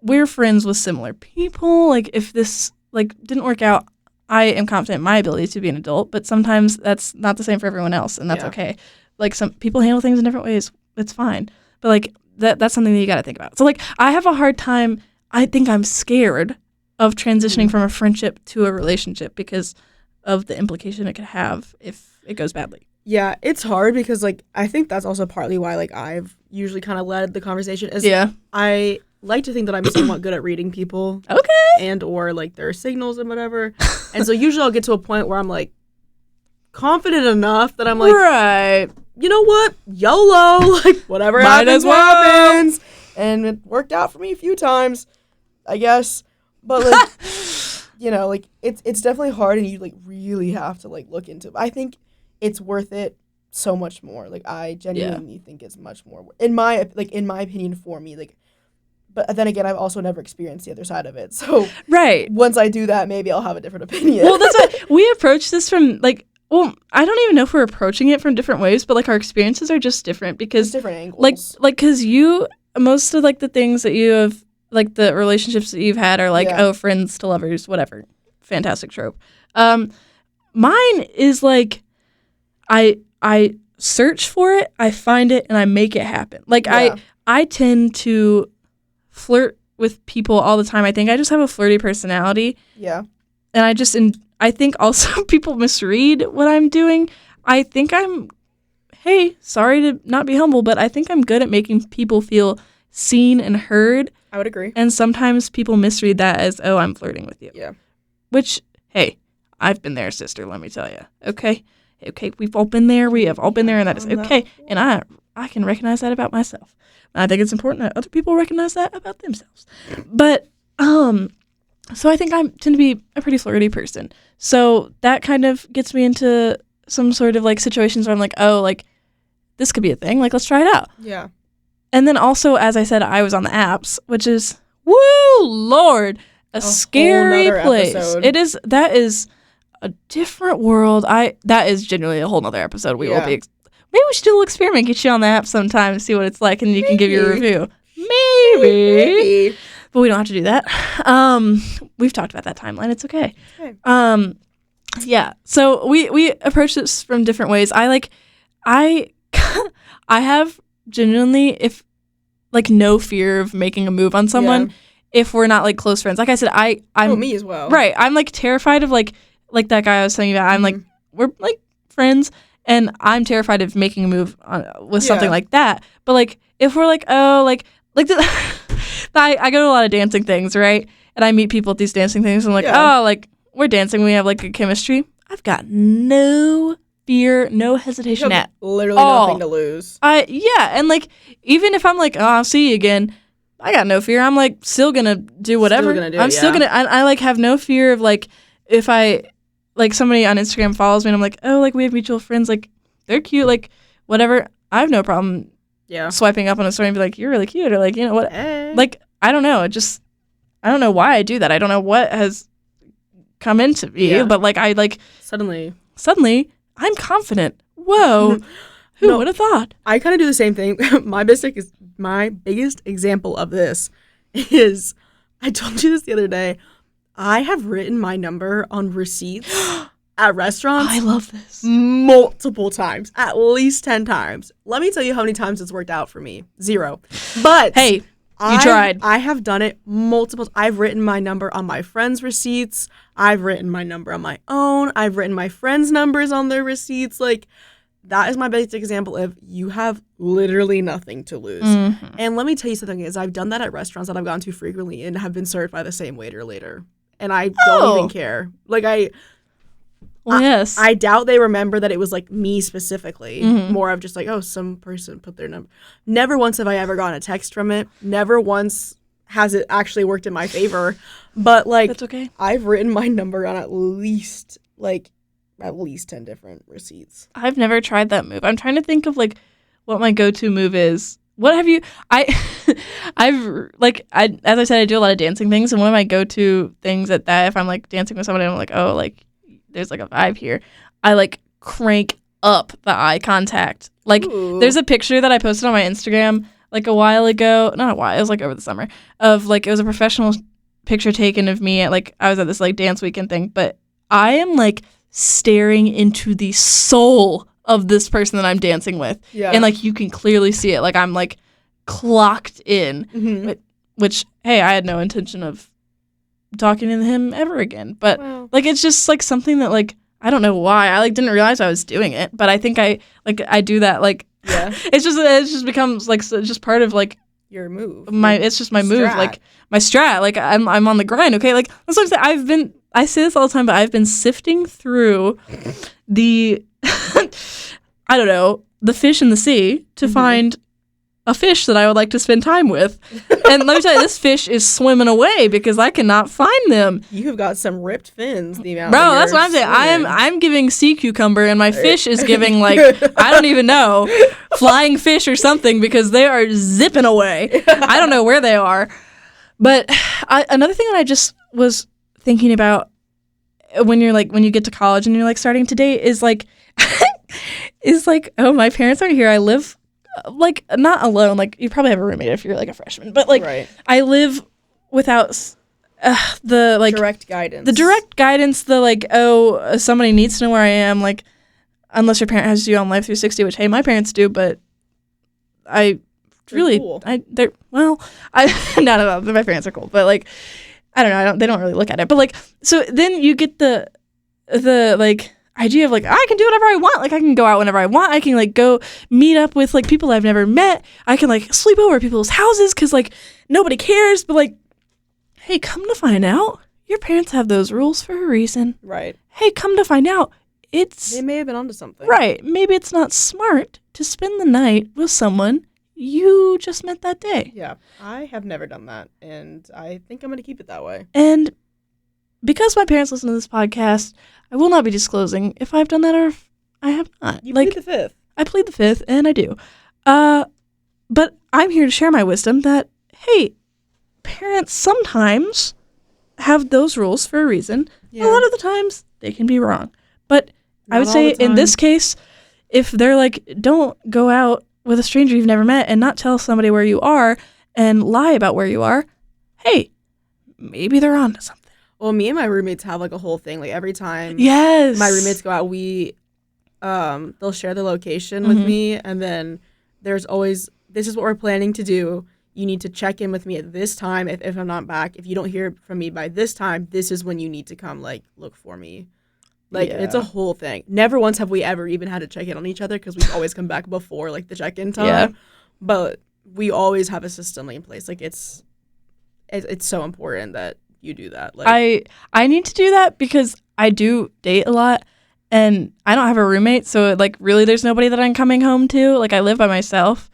we're friends with similar people. Like, if this, like, didn't work out, I am confident in my ability to be an adult, but sometimes that's not the same for everyone else, and that's okay. Like, some people handle things in different ways. It's fine. But, like, that's something that you got to think about. So, like, I have a hard time. I think I'm scared of transitioning from a friendship to a relationship because of the implication it could have if it goes badly. Yeah, it's hard because, like, I think that's also partly why, like, I've usually kind of led the conversation. I like to think that I'm somewhat good at reading people. Okay. And or, like, their signals and whatever. And so usually I'll get to a point where I'm, like, confident enough that I'm like, right, you know what? YOLO. Like, whatever happens, happens. And it worked out for me a few times, I guess. But, like, you know, like, it's definitely hard, and you, like, really have to, like, look into it. I think it's worth it so much more. Like, I genuinely think it's much more, in my opinion, for me. Like, but then again, I've also never experienced the other side of it. So once I do that, maybe I'll have a different opinion. Well, that's why we approach this from, like, well, I don't even know if we're approaching it from different ways, but, like, our experiences are just different because different angles. Like, because most of, like, the things that you have, like, the relationships that you've had are, like, friends to lovers, whatever. Fantastic trope. Mine is, like, I search for it, I find it, and I make it happen. Like, I tend to flirt with people all the time. I think I just have a flirty personality. Yeah. And I think also people misread what I'm doing. I think hey, sorry to not be humble, but I think I'm good at making people feel seen and heard. I would agree. And sometimes people misread that as, oh, I'm flirting with you. Yeah. Which, hey, I've been there, sister, let me tell you. Okay? Okay, we've all been there. We have all been there, and that is okay. And I can recognize that about myself. And I think it's important that other people recognize that about themselves. But so I think I tend to be a pretty flirty person. So that kind of gets me into some sort of like situations where I'm like, oh, like this could be a thing. Like, let's try it out. Yeah. And then also, as I said, I was on the apps, which is, woo, Lord, a scary place. Episode. That is a different world. That is genuinely a whole nother episode. We will be. Maybe we should do a little experiment, get you on the app sometime, see what it's like, and you can give your review. Maybe. But we don't have to do that. We've talked about that timeline. It's okay. Yeah. So we approach this from different ways. I have genuinely, if like no fear of making a move on someone if we're not like close friends. Like I said, I'm me as well. Right. I'm like terrified of like that guy I was telling you about. I'm like, we're like friends, and I'm terrified of making a move with something like that. But like if we're like, oh, like I go to a lot of dancing things, right? And I meet people at these dancing things, and I'm like, oh, like we're dancing, we have like good chemistry. I've got no fear, no hesitation at literally all. Nothing to lose. And like even if I'm like, oh, I'll see you again, I got no fear. I'm like still gonna do whatever. Still gonna. I like have no fear of like if I like somebody on Instagram follows me and I'm like, oh, like we have mutual friends, like they're cute, like whatever. I have no problem swiping up on a story and be like, you're really cute, or like, you know what? Hey. Like I don't know. I don't know why I do that. I don't know what has come into me, but like I like suddenly I'm confident. Whoa. Who would have thought? I kind of do the same thing. My biggest example of this is, I told you this the other day, I have written my number on receipts at restaurants. I love this. Multiple times. At least 10 times. Let me tell you how many times it's worked out for me. 0. But hey, you tried. I have done it multiple times. I've written my number on my friends' receipts. I've written my number on my own. I've written my friends' numbers on their receipts. Like, that is my basic example of you have literally nothing to lose. Mm-hmm. And let me tell you something is I've done that at restaurants that I've gone to frequently and have been served by the same waiter later. And I don't even care. Like, yes. I doubt they remember that it was like me specifically. Mm-hmm. More of just like, oh, some person put their number. Never once have I ever gotten a text from it. Never once has it actually worked in my favor. But like, that's okay. I've written my number on at least 10 different receipts. I've never tried that move. I'm trying to think of like what my go-to move is. What have you? As I said, I do a lot of dancing things, and one of my go-to things at that, if I'm like dancing with somebody, I'm like, oh, like there's like a vibe here. I like crank up the eye contact. Like there's a picture that I posted on my Instagram like a while ago. Not a while. It was like over the summer of like it was a professional picture taken of me at like I was at this like dance weekend thing, but I am like staring into the soul of this person that I'm dancing with. Yeah. And like you can clearly see it. Like I'm like clocked in. Mm-hmm. Which, hey, I had no intention of talking to him ever again. But like it's just like something that like I don't know why. I like didn't realize I was doing it. But I think I do that like it just becomes like it's just part of like your move. It's just my move, like my strat. Like I'm on the grind, okay? Like that's what I'm saying. I say this all the time, but I've been sifting through the I don't know, the fish in the sea to find a fish that I would like to spend time with. And let me tell you, this fish is swimming away because I cannot find them. You have got some ripped fins, the amount. Bro, that's what I'm saying. I'm giving sea cucumber, and my fish is giving like I don't even know, flying fish or something because they are zipping away. I don't know where they are. But another thing that I just was thinking about when you get to college and you're like starting to date is like oh, my parents aren't here. I live like not alone. Like you probably have a roommate if you're like a freshman, but like I live without the like direct guidance. The direct guidance. The like, oh, somebody needs to know where I am. Like unless your parent has you on Life 360, which hey, my parents do, but I really cool. They're well, no, my parents are cool, but like I don't know, they don't really look at it, but like so then you get the like idea of like I can do whatever I want. Like I can go out whenever I want. I can like go meet up with like people I've never met. I can like sleep over at people's houses because like nobody cares. But like, hey, come to find out, your parents have those rules for a reason. Right. Hey, come to find out, They may have been onto something. Right. Maybe it's not smart to spend the night with someone you just met that day. Yeah. I have never done that, and I think I'm going to keep it that way. And because my parents listen to this podcast, I will not be disclosing if I've done that or if I have not. You plead the fifth. I plead the fifth, and I do. But I'm here to share my wisdom that, hey, parents sometimes have those rules for a reason. Yeah. A lot of the times, they can be wrong. But I would Not say all the in this time. case, if they're like, don't go out with a stranger you've never met and not tell somebody where you are and lie about where you are, hey, maybe they're onto something. Well, me and my roommates have like a whole thing. Like every time Yes. my roommates go out, they'll share the location with me, and then there's always, this is what we're planning to do. You need to check in with me at this time if I'm not back. If you don't hear from me by this time, this is when you need to come like look for me. Like it's a whole thing. Never once have we ever even had to check in on each other because we've always come back before like the check-in time. Yeah. But we always have a system in place. Like it's so important that you do that. Like I need to do that because I do date a lot and I don't have a roommate, so like really there's nobody that I'm coming home to. Like I live by myself.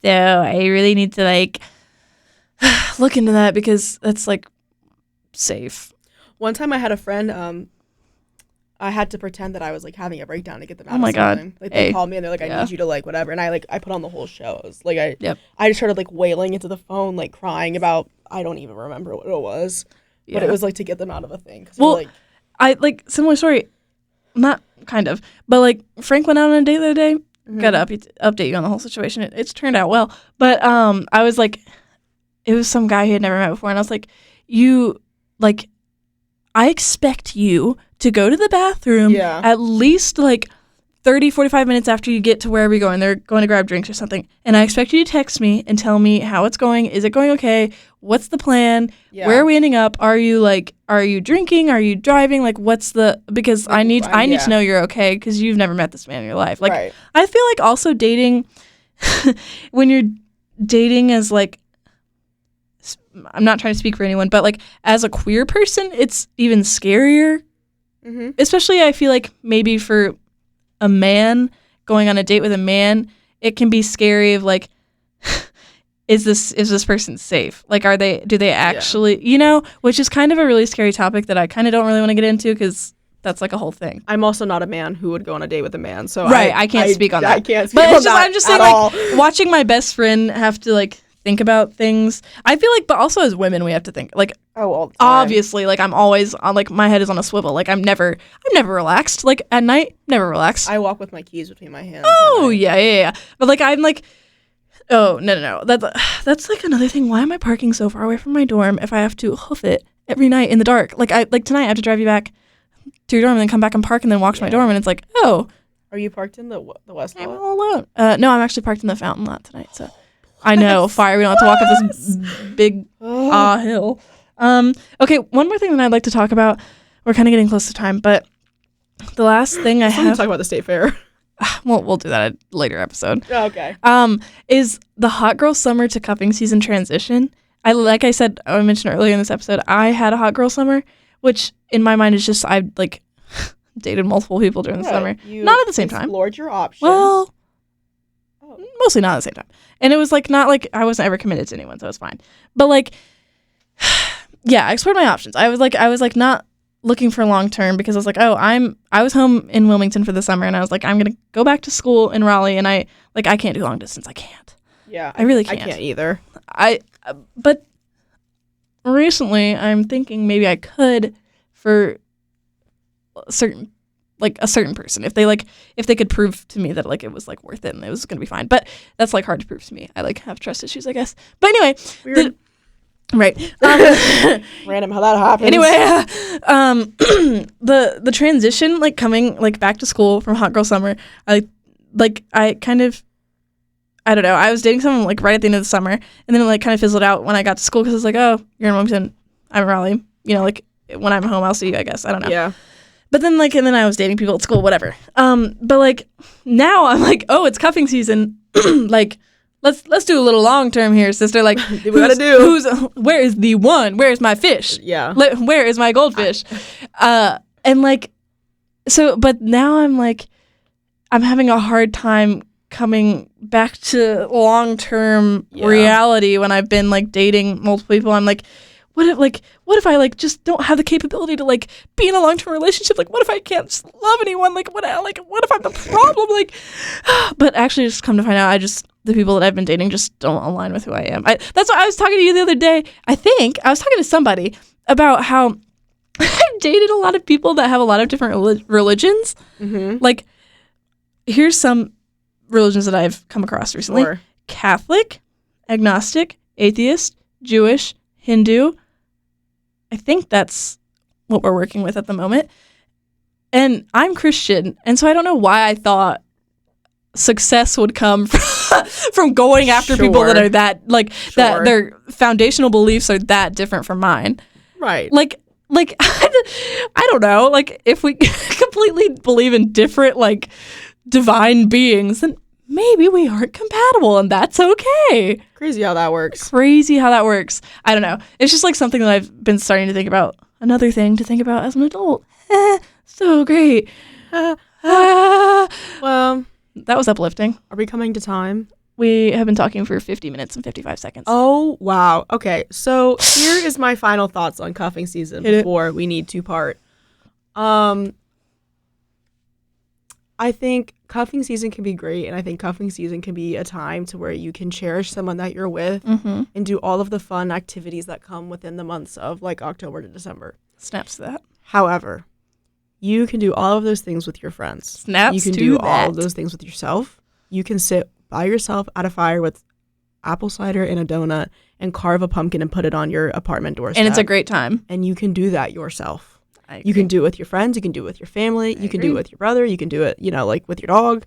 So I really need to like look into that because that's like safe. one time I had a friend, I had to pretend that I was like having a breakdown to get them out. Oh my of something. God. Like they Hey. called me and they're like, I Yeah. need you to like whatever, and I put on the whole show. I was like, Yep. I just started like wailing into the phone, like crying about, I don't even remember what it was, but it was like to get them out of a thing. 'Cause Well, like, I like similar story, not kind of, but like Frank went out on a date the other day. Gotta update you on the whole situation. It's turned out well, but I was like, it was some guy he had never met before, and I was like, I expect you to go to the bathroom Yeah. at least like 30, 45 minutes after you get to wherever you're going. They're going to grab drinks or something. And I expect you to text me and tell me how it's going. Is it going okay? What's the plan? Yeah. Where are we ending up? Are you drinking? Are you driving? Like, because I need yeah. to know you're okay because you've never met this man in your life. Like, Right. I feel like also dating, when you're dating as like, I'm not trying to speak for anyone, but like as a queer person, it's even scarier. Mm-hmm. Especially I feel like maybe for a man going on a date with a man, it can be scary of like, is this person safe? Like, do they actually, which is kind of a really scary topic that I kind of don't really want to get into because that's like a whole thing. I'm also not a man who would go on a date with a man, so I can't speak on that. I can't speak but on it's just, that I'm just at saying, all. like, watching my best friend have to like think about things. I feel like, but also as women, we have to think like, all the time. obviously, like I'm always on, like my head is on a swivel. Like I'm never relaxed. Like at night, never relaxed. I walk with my keys between my hands. Oh yeah. But like I'm like, oh no. That's like another thing. Why am I parking so far away from my dorm if I have to hoof it every night in the dark? Like tonight I have to drive you back to your dorm and then come back and park and then walk to my dorm, and it's like, oh, Are you parked in the west I'm lot? all alone. No, I'm actually parked in the fountain lot tonight. So I know, fire. We don't have to walk up this big hill. Okay, one more thing that I'd like to talk about. We're kind of getting close to time, but the last thing I Let's have, talk about the state fair. we'll do that at a later episode. Okay. Is the hot girl summer to cupping season transition. I mentioned earlier in this episode, I had a hot girl summer, which in my mind is just I've like dated multiple people during the summer, not at the same time. Explored your options. Well, mostly not at the same time, and it was like not like I wasn't ever committed to anyone, so it was fine. But like, yeah, I explored my options. I was like not looking for long term because I was like, I was home in Wilmington for the summer, and I was like, I'm gonna go back to school in Raleigh, and I can't do long distance. I can't. Yeah, I really can't. I can't either. But recently I'm thinking maybe I could for a certain person if they could prove to me that like it was like worth it and it was gonna be fine. But that's like hard to prove to me. I like have trust issues, I guess. But anyway, Weird. right. Random how that happens. Anyway, the transition like coming like back to school from hot girl summer, I kind of, I don't know. I was dating someone like right at the end of the summer, and then it like kind of fizzled out when I got to school because I was like, oh, you're in Wilmington, I'm in Raleigh. Like when I'm home, I'll see you, I guess. I don't know. Yeah. But then and then I was dating people at school, whatever. But like now I'm like, oh, it's cuffing season. Like let's do a little long term here, sister. Like we gotta do. Where is the one? Where is my fish? Yeah. Where is my goldfish? And like but now I'm like, I'm having a hard time coming back to long-term reality when I've been like dating multiple people. I'm like, what if I like just don't have the capability to like be in a long-term relationship? Like, what if I can't just love anyone? Like, what if I'm the problem? Like, but actually, just come to find out, the people that I've been dating just don't align with who I am. That's why I was talking to you the other day. I think I was talking to somebody about how I've dated a lot of people that have a lot of different religions. Mm-hmm. Like, here's some religions that I've come across recently. Sure. Catholic, agnostic, atheist, Jewish, Hindu. I think that's what we're working with at the moment. And I'm Christian, and so I don't know why I thought success would come from going after people that are that, like, that their foundational beliefs are that different from mine. Right. Like I don't know. Like, if we completely believe in different, like, divine beings, then maybe we aren't compatible, and that's okay. Crazy how that works. I don't know. It's just like something that I've been starting to think about. Another thing to think about as an adult. So great. Well, that was uplifting. Are we coming to time? We have been talking for 50 minutes and 55 seconds. Oh, wow. Okay, so here is my final thoughts on cuffing season before we need to part. I think cuffing season can be great, and I think cuffing season can be a time to where you can cherish someone that you're with and do all of the fun activities that come within the months of like October to December. Snaps to that. However, you can do all of those things with your friends. Snaps you can to do that. all of those things with yourself. You can sit by yourself at a fire with apple cider and a donut and carve a pumpkin and put it on your apartment doorstep. And it's a great time. And you can do that yourself. You can do it with your friends. You can do it with your family. You can do it with your brother. You can do it, like with your dog.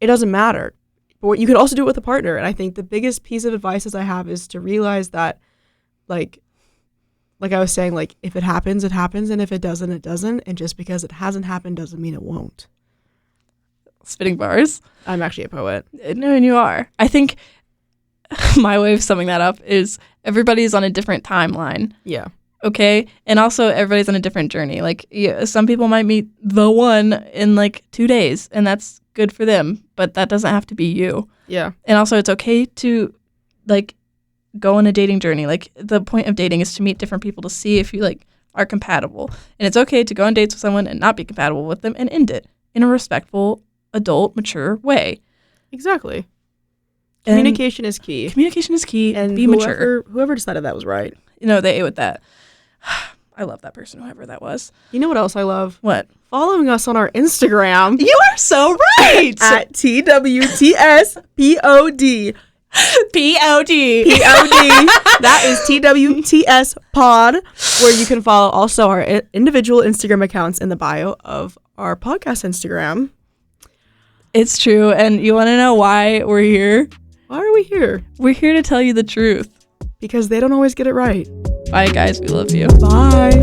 It doesn't matter. But you can also do it with a partner. And I think the biggest piece of advice I have is to realize that, like I was saying, like, if it happens, it happens. And if it doesn't, it doesn't. And just because it hasn't happened doesn't mean it won't. Spitting bars. I'm actually a poet. No, and you are. I think my way of summing that up is everybody's on a different timeline. Yeah. Okay. And also everybody's on a different journey. Like, some people might meet the one in like 2 days, and that's good for them, but that doesn't have to be you. Yeah. And also it's okay to like go on a dating journey. Like, the point of dating is to meet different people to see if you like are compatible. And it's okay to go on dates with someone and not be compatible with them and end it in a respectful, adult, mature way. Exactly. Communication is key. And be mature. Whoever decided that was right. They ate with that. I love that person, whoever that was. You know what else I love? What? Following us on our Instagram. You are so right! At TWTSPOD. P-O-D. That is TWTS Pod, where you can follow also our individual Instagram accounts in the bio of our podcast Instagram. It's true. And you want to know why we're here? Why are we here? We're here to tell you the truth. Because they don't always get it right. Bye, guys. We love you. Bye.